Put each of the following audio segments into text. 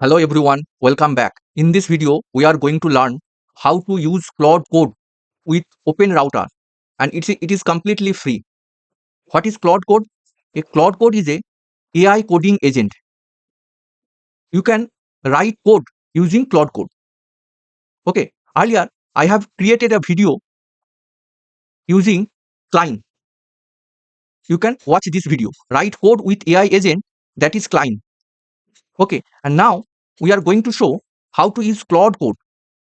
Hello everyone, welcome back. In this video, we are going to learn how to use Claude Code with OpenRouter, and it is completely free. What is Claude Code? A Claude Code is a AI coding agent. You can write code using Claude Code. Okay, earlier I have created a video using Klein. You can watch this video. Write code with AI agent, that is Klein. Okay, and now we are going to show how to use Claude Code.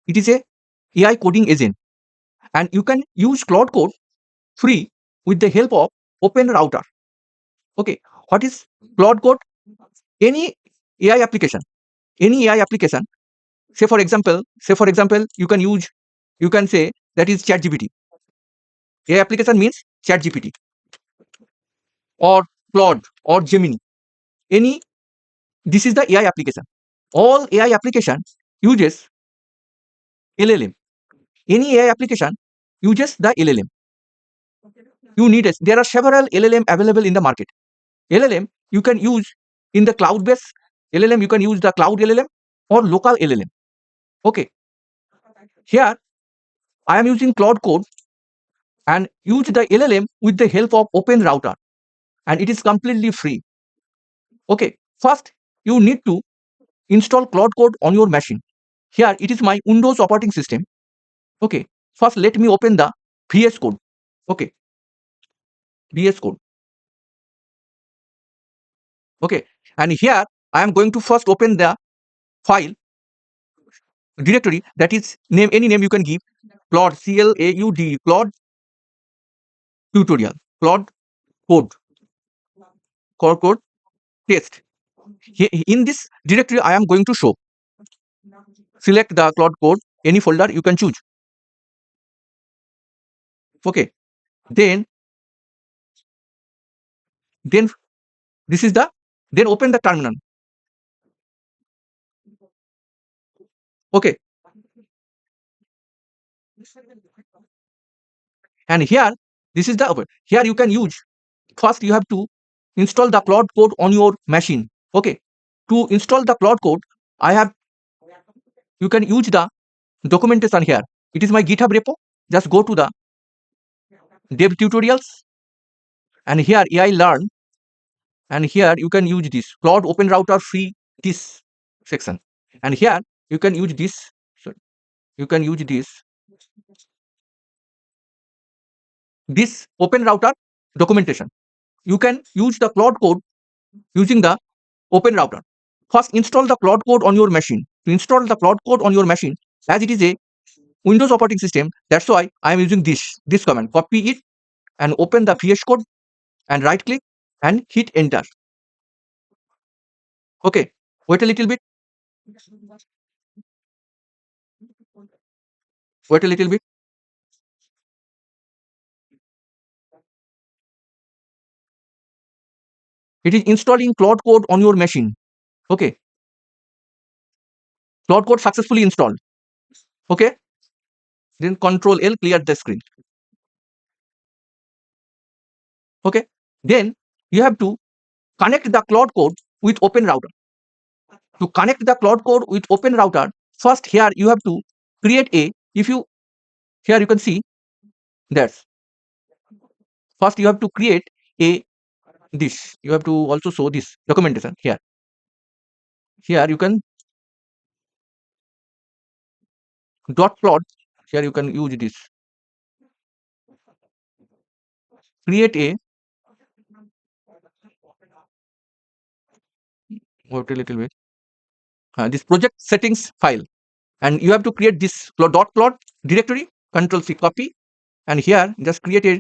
It is a AI coding agent, and you can use Claude Code free with the help of OpenRouter. Okay, what is Claude Code? Any AI application, any AI application. Say for example, you can say that is ChatGPT. AI application means ChatGPT or Claude or Gemini. Any This is the AI application. All AI application uses LLM. Any AI application uses the LLM. There are several LLM available in the market. LLM you can use in the cloud based LLM, you can use the cloud LLM or local LLM. Okay, here I am using Claude Code and use the LLM with the help of OpenRouter, and it is completely free. Okay, first you need to install Claude Code on your machine. Here it is my Windows operating system. Okay, first let me open the VS Code. Okay, VS Code. Okay, and here I am going to first open the file directory, that is name, any name you can give. Claude, CLAUD, Claude tutorial, Claude Code, Claude Code test. In this directory I am going to show. Select the Claude Code, any folder you can choose. Okay, then this is the then open the terminal. Okay, and here this is the open. Here you can use, first you have to install the Claude Code on your machine. Okay, to install the Claude Code, you can use the documentation here. It is my GitHub repo. Just go to the dev tutorials, and here AI learn, and here you can use this Claude OpenRouter free this section, and here you can use this. Sorry, you can use this OpenRouter documentation. You can use the Claude Code using the OpenRouter. First, install the Claude Code on your machine. To install the Claude Code on your machine, as it is a Windows operating system, that's why I am using this command. Copy it and open the VS Code and right click and hit enter. Okay, wait a little bit. Wait a little bit. It is installing Claude Code on your machine. Okay, Claude Code successfully installed. Okay, then Control L, clear the screen. Okay, then you have to connect the Claude Code with OpenRouter. To connect the Claude Code with OpenRouter, first here you have to create a, here you can see that first you have to create a this. You have to also show this documentation here. Here you can dot plot. Here you can use this. Create a, wait a little bit. This project settings file, and you have to create this dot plot directory. Control C, copy, and here just create a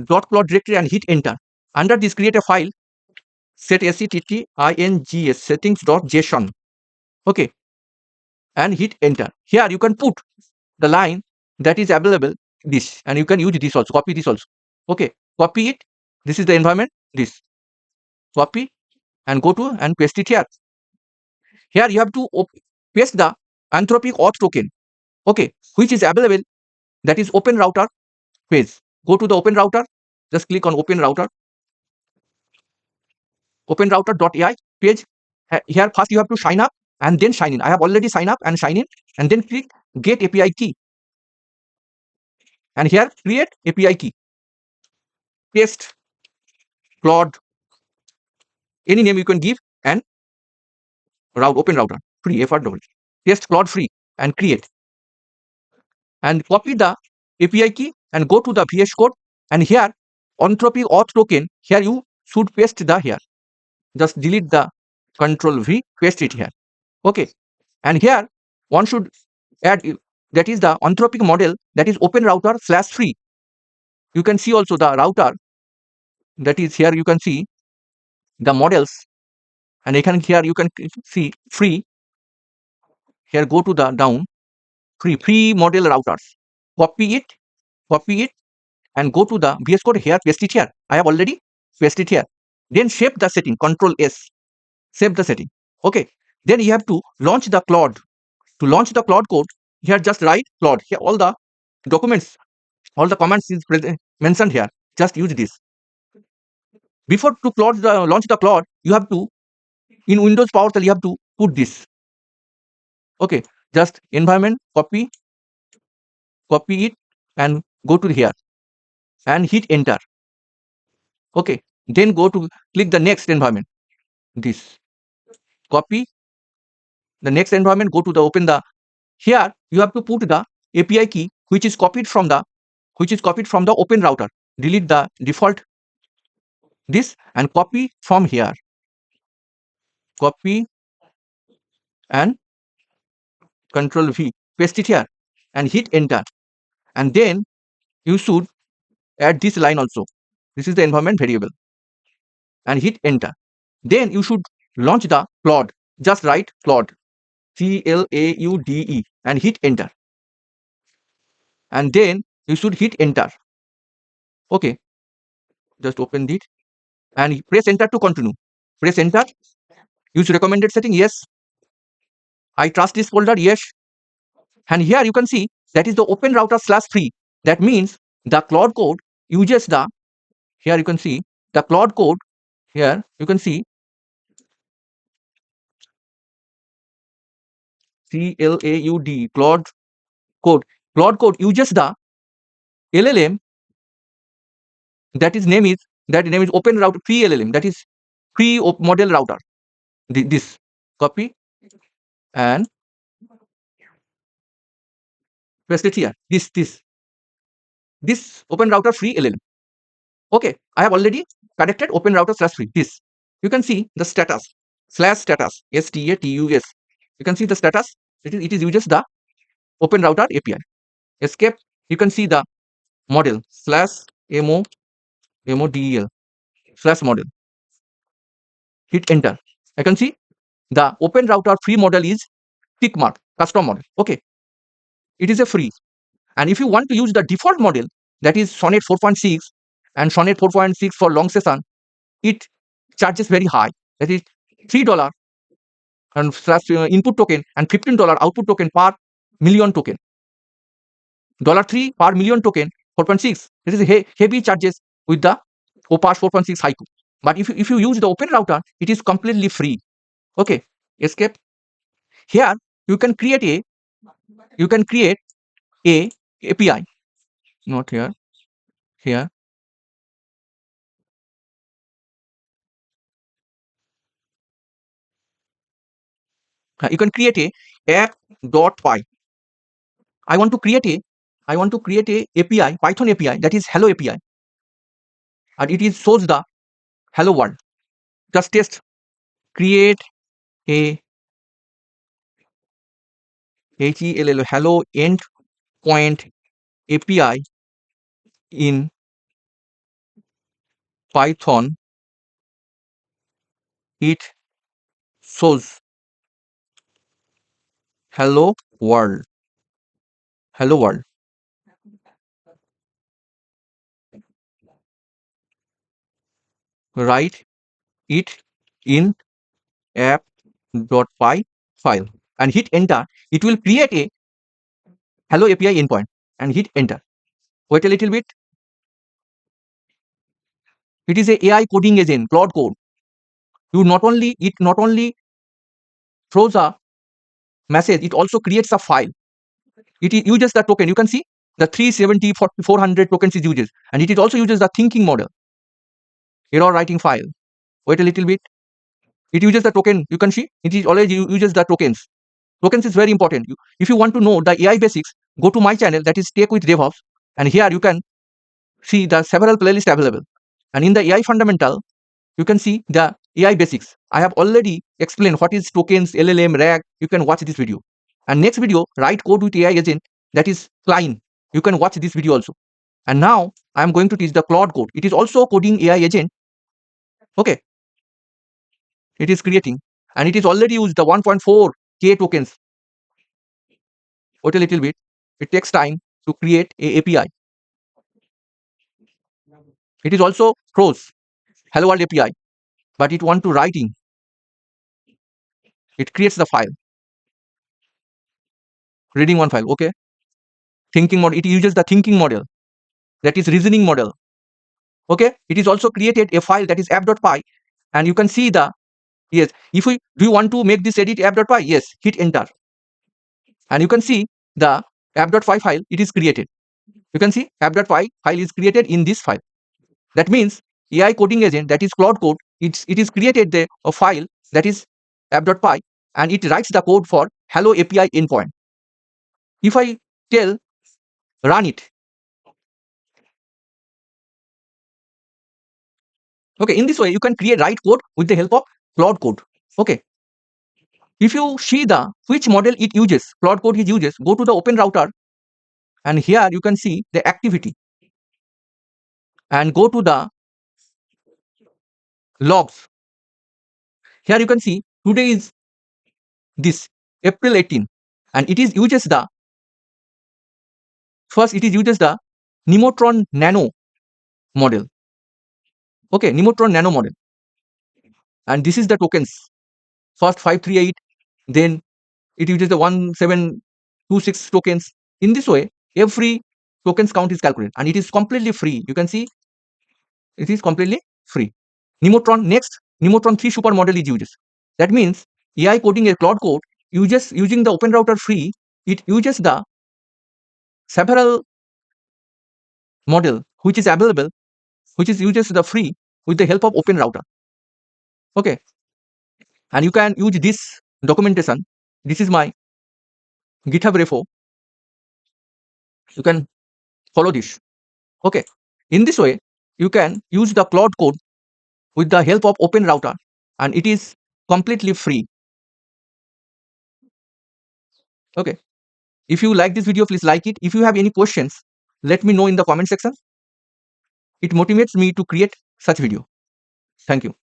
dot plot directory and hit enter. Under this, create a file, settings settings.json. Okay, and hit enter. Here you can put the line that is available, this, and you can use this also. Copy this also. Okay, copy it. This is the environment. This, copy and go to and paste it here. Here you have to paste the Anthropic auth token. Okay, which is available, that is OpenRouter page. Go to the OpenRouter. Just click on OpenRouter. OpenRouter.ai page. Here first you have to sign up and then sign in. I have already signed up and sign in, and then click get API key, and here create API key, paste Claude, any name you can give, and OpenRouter free FRW, paste Claude free and create, and copy the API key and go to the VS Code, and here Entropy auth token, here you should paste the here, just delete the control V, paste it here. Okay, and here one should add, that is the anthropic model, that is OpenRouter / free. You can see also the router, that is here you can see the models, and here you can see free. Here go to the down, free model routers. Copy it, and go to the VS Code here, paste it here. I have already pasted it here. Then save the setting, Control S, save the setting. Okay, then you have to launch the Claude. To launch the Claude code, here just write Claude. Here all the documents, all the commands is mentioned here. Just use this. Before to launch the Claude, you have to, in Windows PowerShell, you have to put this. Okay, just environment, copy it, and go to here and hit enter. Okay, then go to click the next environment. This, copy the next environment, go to the open the, here you have to put the API key which is copied from the OpenRouter. Delete the default this and copy from here. Copy and Control V, paste it here and hit enter. And then you should add this line also. This is the environment variable, and hit enter. Then you should launch the Claude. Just write Claude, CLAUDE, and hit enter. And then you should hit enter. Okay, just open it and press enter to continue. Press enter. Use recommended setting, yes. I trust this folder, yes. And here you can see that is the OpenRouter / free. That means the Claude Code uses the, here you can see the Claude Code, here you can see CLAUD, Claude Code. Claude Code uses the LLM, that name is OpenRouter free LLM, that is free model router. This, copy and paste it here. This OpenRouter free LLM. Okay, I have already connected OpenRouter / free. This, you can see the status /status STATUS. You can see the status. It is uses the OpenRouter API. Escape. You can see the model /MODEL /model. Hit enter. I can see the OpenRouter free model is tick mark custom model. Okay, it is a free. And if you want to use the default model, that is Sonnet 4.6 and Sonnet 4.6 for long session, it charges very high. That is $3 and input token and $15 output token per million token. $3 per million token 4.6. It is heavy charges with the OPAS 4.6 haiku. But if you use the OpenRouter, it is completely free. Okay, escape. Here you can create a API. Not here. Here. You can create a app.py. I want to create a API, Python API, that is hello API, and it is shows the hello world. Just test, create a hello endpoint API in Python. It shows hello world. Write it in app.py file and hit enter. It will create a hello API endpoint and hit enter. Wait a little bit. It is a AI coding agent, Claude Code. It not only throws a message, it also creates a file. It uses the token. You can see the 370 400 tokens it uses, and it also uses the thinking model. Error writing file. Wait a little bit. It uses the token. You can see it is always uses the tokens. Tokens is very important. If you want to know the AI basics, go to my channel, that is Tech with DevOps, and here you can see the several playlists available. And in the AI fundamental, you can see the AI basics. I have already explained what is tokens, LLM, RAG. You can watch this video. And next video, write code with AI agent, that is Klein. You can watch this video also. And now I am going to teach the Claude Code. It is also coding AI agent. Okay. It is creating, and it is already used the 1.4K tokens. Wait a little bit. It takes time to create a API. It is also throws hello world API, but it want to writing. It creates the file. Reading one file. Okay. Thinking model. It uses the thinking model, that is reasoning model. Okay. It is also created a file, that is app.py, and you can see the yes. If we do you want to make this edit app.py? Yes. Hit enter, and you can see the app.py file. It is created. You can see app.py file is created in this file. That means AI coding agent, that is Claude Code, it is created a file, that is app.py, and it writes the code for hello API endpoint. If I tell run it, okay, in this way you can write code with the help of Claude Code. Okay. If you see the which model it uses, Claude Code it uses, go to the OpenRouter, and here you can see the activity, and go to the logs. Here you can see today is this April 18, and it is uses the first, it is uses the Nemotron Nano model. Okay, Nemotron Nano model, and this is the tokens. First 538, then it uses the 1726 tokens. In this way, every tokens count is calculated, and it is completely free. You can see it is completely free. Nemotron, next, Nemotron 3 super model is used. That means AI coding a Claude Code uses using the OpenRouter free. It uses the several model which is available, which is uses the free with the help of OpenRouter. Okay, and you can use this documentation. This is my GitHub repo. You can follow this. Okay, in this way you can use the Claude Code with the help of OpenRouter, and it is completely free. Okay, if you like this video, please like it. If you have any questions, let me know in the comment section. It motivates me to create such video. Thank you.